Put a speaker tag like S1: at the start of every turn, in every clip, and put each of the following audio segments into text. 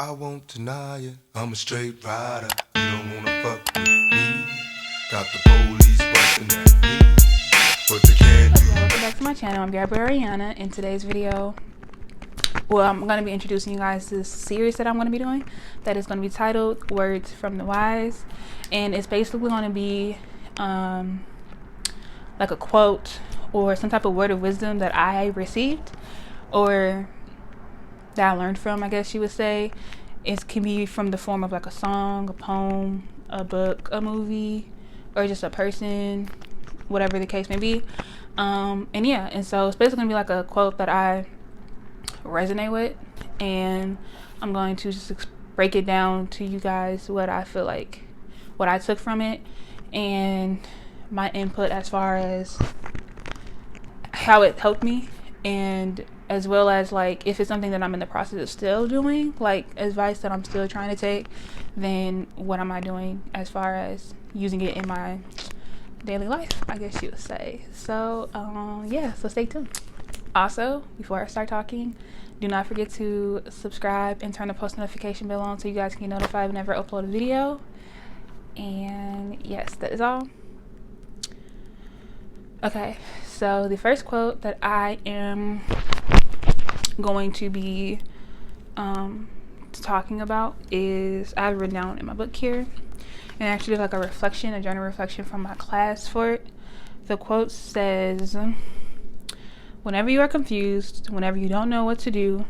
S1: I won't deny it, I'm a straight rider. You don't wanna fuck with me. Got the police busting at me, but they can't do.
S2: Welcome back to my channel. I'm Gabrielle Ariana. In today's video, I'm going to be introducing you guys to this series that I'm going to be doing that is going to be titled Words from the Wise, and it's basically going to be like a quote or some type of word of wisdom that I received or that I learned from, I guess you would say. It can be from the form of like a song, a poem, a book, a movie, or just a person, whatever the case may be. And so it's basically gonna be like a quote that I resonate with, and I'm going to just break it down to you guys, what I feel like, what I took from it, and my input as far as how it helped me, and as well as like if it's something that I'm in the process of still doing, like advice that I'm still trying to take, then what am I doing as far as using it in my daily life, I guess you would say. So so stay tuned. Also, before I start talking, do not forget to subscribe and turn the post notification bell on so you guys can get notified whenever I upload a video. And yes, that is all. Okay, so the first quote that I am going to be talking about is, I have written down in my book here, and actually like a general reflection from my class for it. The quote says, "Whenever you are confused, whenever you don't know what to do,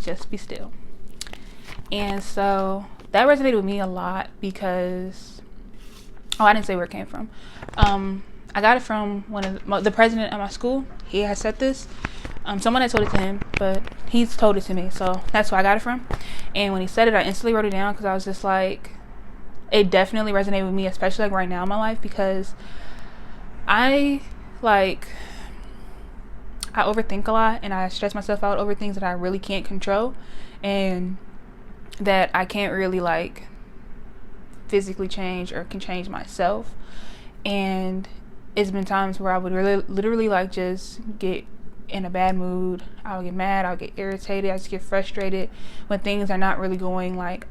S2: just be still." And so that resonated with me a lot because, I didn't say where it came from. I got it from the president at my school. He had said this. Someone had told it to him, but he's told it to me, so that's where I got it from. And when he said it, I instantly wrote it down because I was just like, it definitely resonated with me, especially like right now in my life, because I overthink a lot, and I stress myself out over things that I really can't control, and that I can't really like physically change or can change myself. And it's been times where I would literally like just get in a bad mood. I would get mad, I would get irritated, I just get frustrated when things are not really going like,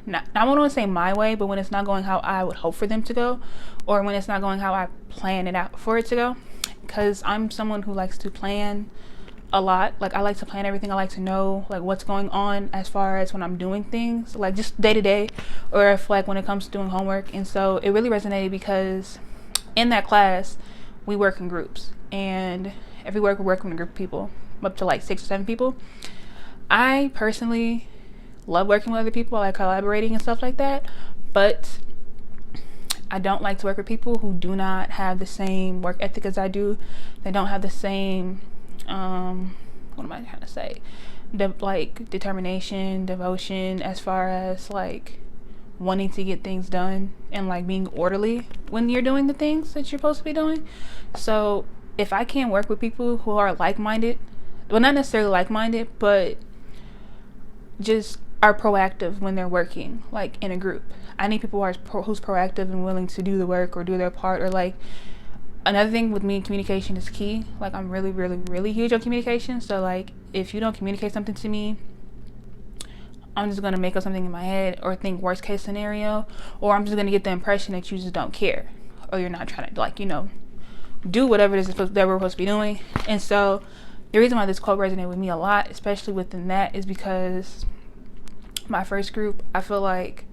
S2: I won't want to say my way, but when it's not going how I would hope for them to go, or when it's not going how I plan it out for it to go. Because I'm someone who likes to plan a lot. Like I like to plan everything. I like to know like what's going on as far as when I'm doing things, like just day to day, or if like when it comes to doing homework. And so it really resonated because in that class we work in groups, and every week we're working with a group of people, up to like 6 or 7 people. I personally love working with other people. I like collaborating and stuff like that, but I don't like to work with people who do not have the same work ethic as I do. They don't have the same what am I trying to say, determination, devotion, as far as like wanting to get things done and like being orderly when you're doing the things that you're supposed to be doing. So if I can't work with people who are like-minded, well, not necessarily like-minded, but just are proactive when they're working like in a group. I need people who's proactive and willing to do the work or do their part. Or like, another thing with me, communication is key. Like I'm really, really, really huge on communication. So like if you don't communicate something to me, I'm just going to make up something in my head or think worst case scenario, or I'm just going to get the impression that you just don't care, or you're not trying to like, do whatever it is that we're supposed to be doing. And so the reason why this quote resonated with me a lot, especially within that, is because my first group, I feel like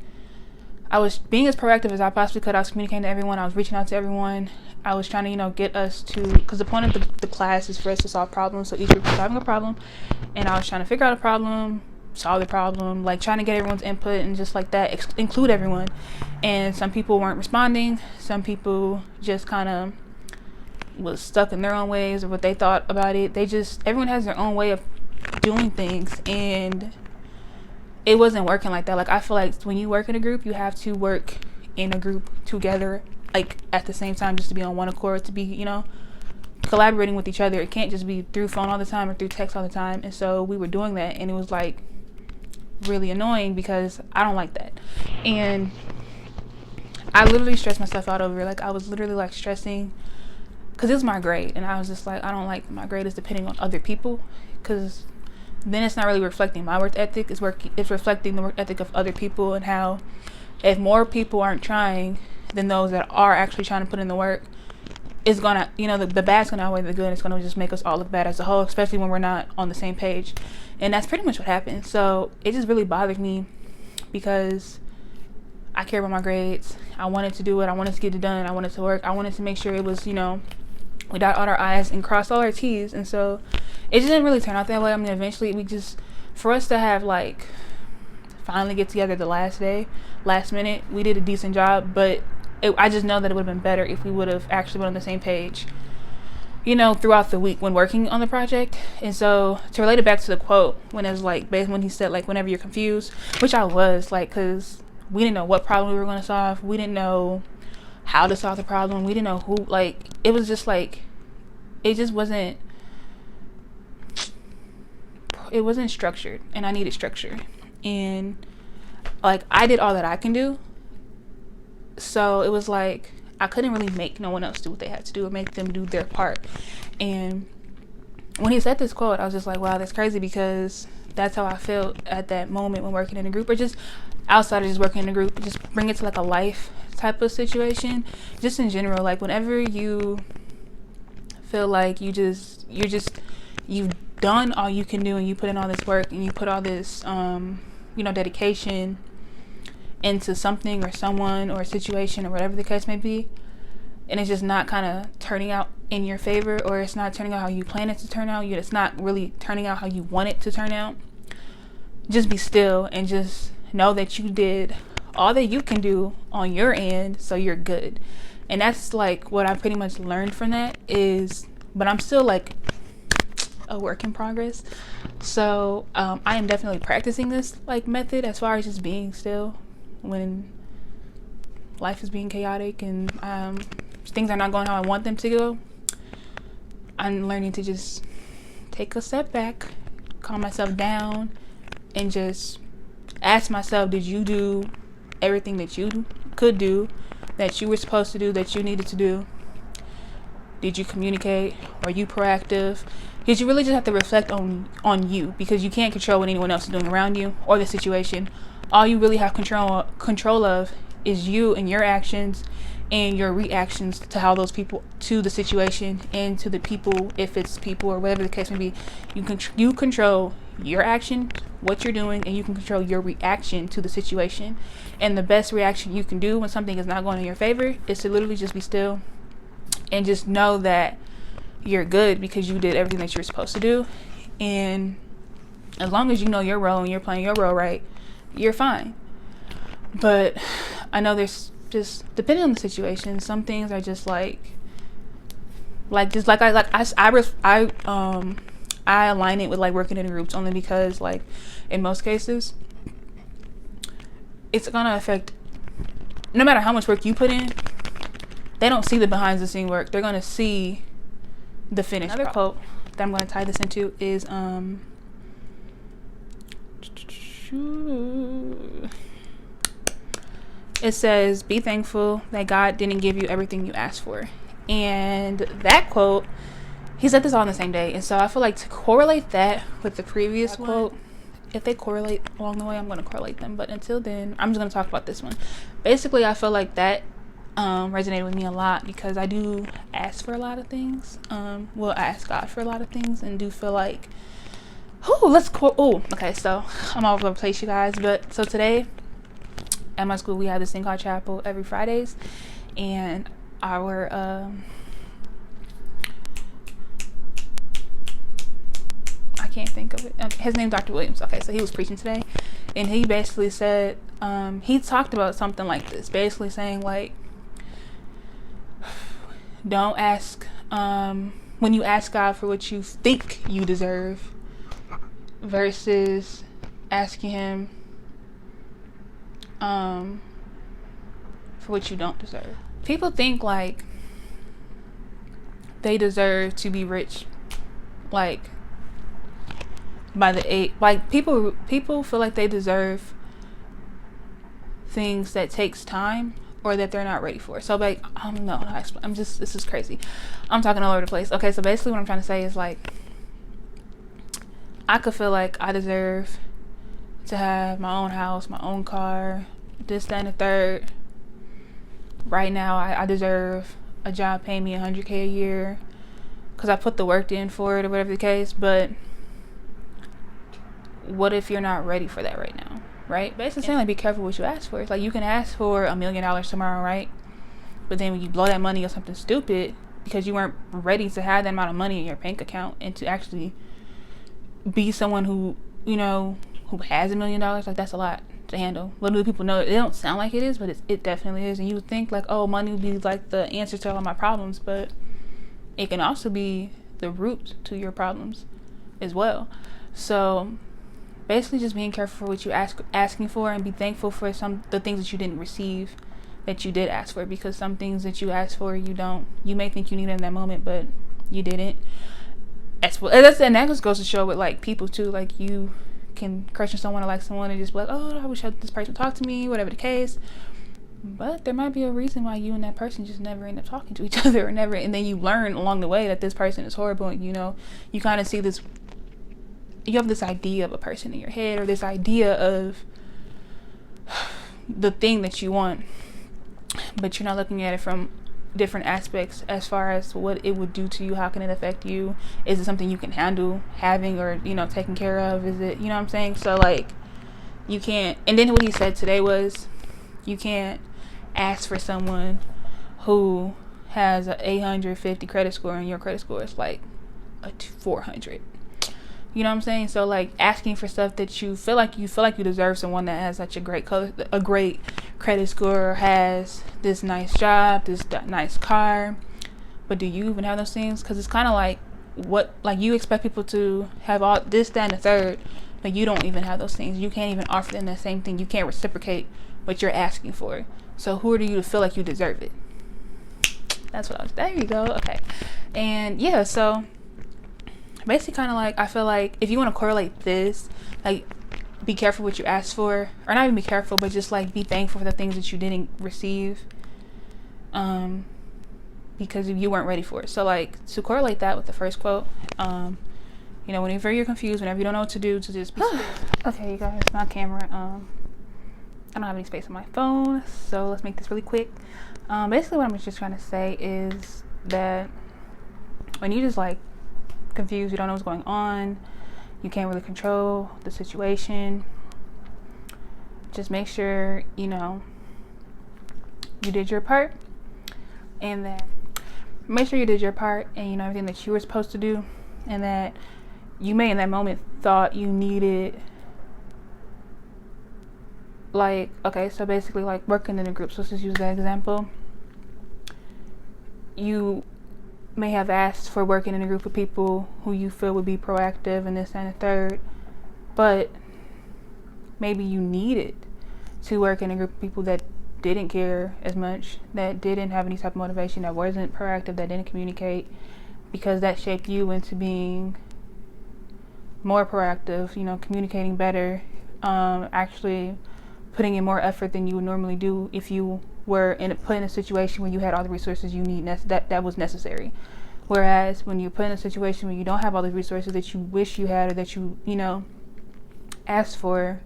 S2: I was being as proactive as I possibly could. I was communicating to everyone. I was reaching out to everyone. I was trying to, get us to, because the point of the class is for us to solve problems. So each group was solving a problem, and I was trying to figure out a problem, solve the problem, like trying to get everyone's input and just like that, include everyone. And some people weren't responding. Some people just kind of was stuck in their own ways or what they thought about it. Everyone has their own way of doing things, and it wasn't working like that. Like I feel like when you work in a group, you have to work in a group together, like at the same time, just to be on one accord, to be collaborating with each other. It can't just be through phone all the time or through text all the time. And so we were doing that, and it was like really annoying because I don't like that. And I literally stressed myself out over it. Like I was literally like stressing because it was my grade, and I was just like, I don't like my grade is depending on other people, because then it's not really reflecting my work ethic. It's reflecting the work ethic of other people, and how if more people aren't trying than those that are actually trying to put in the work, it's gonna, the bad's gonna outweigh the good. It's gonna just make us all look bad as a whole, especially when we're not on the same page. And that's pretty much what happened. So it just really bothered me, because I care about my grades. I wanted to do it. I wanted to get it done. I wanted to work. I wanted to make sure it was, we dot all our I's and cross all our T's. And so it just didn't really turn out that way. I mean, eventually for us to have finally get together the last minute, we did a decent job, but I just know that it would have been better if we would have actually been on the same page, throughout the week when working on the project. And so to relate it back to the quote, when it was when he said whenever you're confused, which I was because we didn't know what problem we were going to solve. We didn't know how to solve the problem. We didn't know who, it was just it just wasn't, it wasn't structured, and I needed structure. And I did all that I can do. So it was I couldn't really make no one else do what they had to do, or make them do their part. And when he said this quote, I was just wow, that's crazy, because that's how I felt at that moment when working in a group, or just outside of just working in a group. Just bring it to a life type of situation, just in general. Whenever you feel you've done all you can do, and you put in all this work, and you put all this dedication into something or someone or a situation or whatever the case may be, and it's just not kind of turning out in your favor, or it's not turning out how you plan it to turn out, it's not really turning out how you want it to turn out, just be still and just know that you did all that you can do on your end, so you're good. And that's what I pretty much learned from that is, but I'm still a work in progress. So I am definitely practicing this method, as far as just being still when life is being chaotic and things are not going how I want them to go. I'm learning to just take a step back, calm myself down, and just ask myself, did you do everything that you could do, that you were supposed to do, that you needed to do? Did you communicate? Are you proactive? Because you really just have to reflect on you, because you can't control what anyone else is doing around you or the situation. All you really have control of is you and your actions and your reactions to how those people, to the situation, and to the people, if it's people or whatever the case may be. You control your action, what you're doing, and you can control your reaction to the situation. And the best reaction you can do when something is not going in your favor is to literally just be still and just know that you're good, because you did everything that you're supposed to do. And as long as you know your role and you're playing your role right, you're fine. But I know there's just, depending on the situation, some things are just I align it with working in groups, only because in most cases it's gonna affect, no matter how much work you put in, they don't see the behind the scene work, they're gonna see the finished. Another quote that I'm gonna tie this into is it says, be thankful that God didn't give you everything you asked for. And that quote, he said this all on the same day. And so I feel to correlate that with the previous quote, if they correlate along the way, I'm going to correlate them. But until then, I'm just going to talk about this one. Basically, I feel that resonated with me a lot, because I do ask for a lot of things. I ask God for a lot of things, and do feel okay, so I'm all over the place, you guys. But so today at my school, we have this thing called chapel every Fridays, and our I can't think of it. His name's Dr. Williams. Okay, so he was preaching today, and he basically said, he talked about something like this, basically saying don't ask, when you ask God for what you think you deserve, versus asking him for what you don't deserve. People think they deserve to be rich, by the age, people feel they deserve things that takes time, or that they're not ready for. So this is crazy. I'm talking all over the place. Okay, so basically what I'm trying to say is I could feel like I deserve to have my own house, my own car, this, that, and the third. Right now, I deserve a job paying me $100K a year because I put the work in for it or whatever the case. But what if you're not ready for that right now, right? Basically saying, like, be careful what you ask for. It's like you can ask for $1 million tomorrow, right? But then when you blow that money on something stupid because you weren't ready to have that amount of money in your bank account and to actually be someone who, you know, who has $1 million, like, that's a lot to handle. Little do people know, it don't sound like it is, but it definitely is. And you would think, like, oh, money would be like the answer to all my problems, but it can also be the root to your problems as well. So basically just being careful for what you asking for, and be thankful for the things that you didn't receive that you did ask for, because some things that you asked for, you may think you need in that moment, but you didn't. And that just goes to show with, like, people too. Like, you can crush on someone or like someone and just be like, oh, I wish this person talked to me, whatever the case. But there might be a reason why you and that person just never end up talking to each other, and then you learn along the way that this person is horrible, and you kind of see this, you have this idea of a person in your head, or this idea of the thing that you want, but you're not looking at it from different aspects as far as what it would do to you. How can it affect you? Is it something you can handle having, or taking care of? Is it, what I'm saying? So, like, you can't. And then what he said today was, you can't ask for someone who has an 850 credit score and your credit score is like a 400. You know what I'm saying? So, like, asking for stuff that you feel like you deserve, someone that has such a great credit score, has this nice job, this nice car, but do you even have those things? Because it's kind of like, you expect people to have all this, that, and the third, but you don't even have those things. You can't even offer them the same thing. You can't reciprocate what you're asking for. So who are you to feel like you deserve it? That's what there you go. Okay. And yeah, so basically, kind of like, I feel like if you want to correlate this, like, be careful what you ask for, or not even be careful, but just, like, be thankful for the things that you didn't receive, because you weren't ready for it. So, like, to correlate that with the first quote, whenever you're confused, whenever you don't know what to do, to just be still. Okay, you guys, my camera, I don't have any space on my phone, so let's make this really quick. Basically what I'm just trying to say is that when you just, like, confused, you don't know what's going on, you can't really control the situation, just make sure you did your part, and that make sure you did your part, and everything that you were supposed to do, and that you may in that moment thought you needed, like, okay, so basically, like, working in a group, so let's just use that example. You may have asked for working in a group of people who you feel would be proactive and this and the third, but maybe you needed to work in a group of people that didn't care as much, that didn't have any type of motivation, that wasn't proactive, that didn't communicate, because that shaped you into being more proactive, communicating better, actually putting in more effort than you would normally do if you were put in a situation where you had all the resources you need that was necessary. Whereas when you're put in a situation where you don't have all the resources that you wish you had, or that you asked for,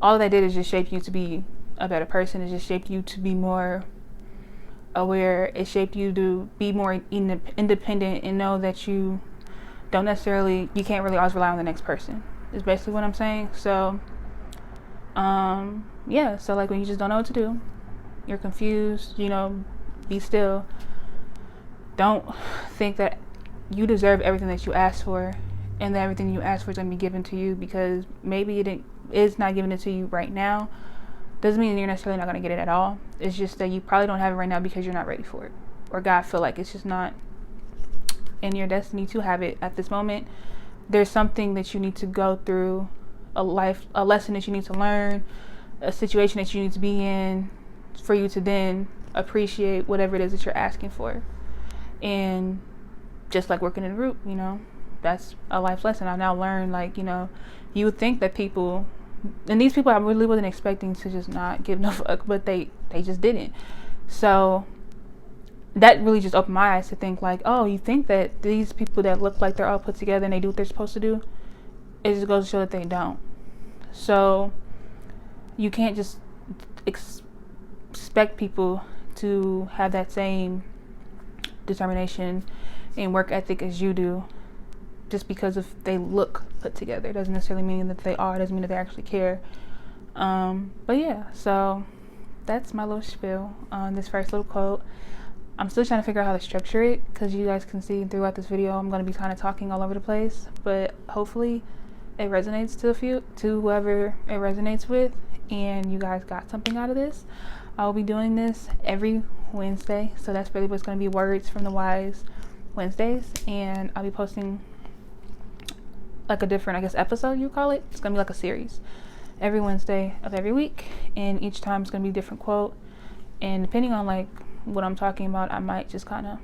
S2: all that did is just shape you to be a better person. It just shaped you to be more aware. It shaped you to be more independent, and know that you can't really always rely on the next person, is basically what I'm saying. So yeah, so, like, when you just don't know what to do, you're confused, be still. Don't think that you deserve everything that you asked for, and that everything you asked for is going to be given to you, because maybe it's not giving it to you right now. Doesn't mean you're necessarily not going to get it at all. It's just that you probably don't have it right now because you're not ready for it, or God feel like it's just not in your destiny to have it at this moment. There's something that you need to go through, a lesson that you need to learn, a situation that you need to be in, for you to then appreciate whatever it is that you're asking for. And just like working in a group, that's a life lesson. I've now learned, like, you would think that people, and these people I really wasn't expecting to just not give no fuck, but they just didn't. So that really just opened my eyes to think, like, oh, you think that these people that look like they're all put together and they do what they're supposed to do, it just goes to show that they don't. So you can't just expect people to have that same determination and work ethic as you do just because if they look put together. It doesn't necessarily mean that they are. It doesn't mean that they actually care. But yeah, so that's my little spiel on this first little quote. I'm still trying to figure out how to structure it, because you guys can see throughout this video I'm going to be kind of talking all over the place, but hopefully it resonates to whoever it resonates with, and you guys got something out of this. I'll be doing this every Wednesday, so that's really what's going to be Words from the Wise Wednesdays, and I'll be posting like a different, I guess, episode you call it. It's going to be like a series every Wednesday of every week, and each time it's going to be a different quote, and depending on like what I'm talking about, I might just kind of,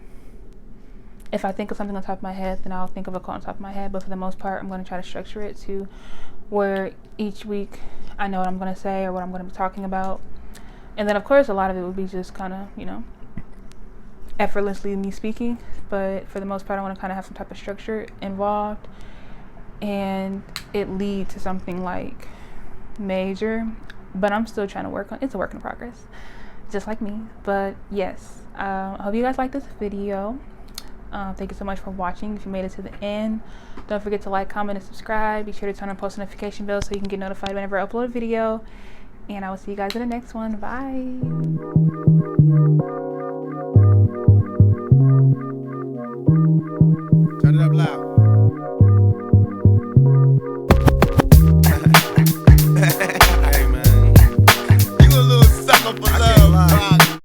S2: if I think of something on top of my head, then I'll think of a quote on top of my head, but for the most part I'm going to try to structure it to where each week I know what I'm going to say or what I'm going to be talking about. And then of course a lot of it will be just kind of, you know, effortlessly me speaking, but for the most part I want to kind of have some type of structure involved and it lead to something like major, but I'm still trying to work on, it's a work in progress, just like me. But yes, I hope you guys like this video. Thank you so much for watching. If you made it to the end, don't forget to like, comment, and subscribe. Be sure to turn on post notification bell so you can get notified whenever I upload a video, and I will see you guys in the next one. Bye.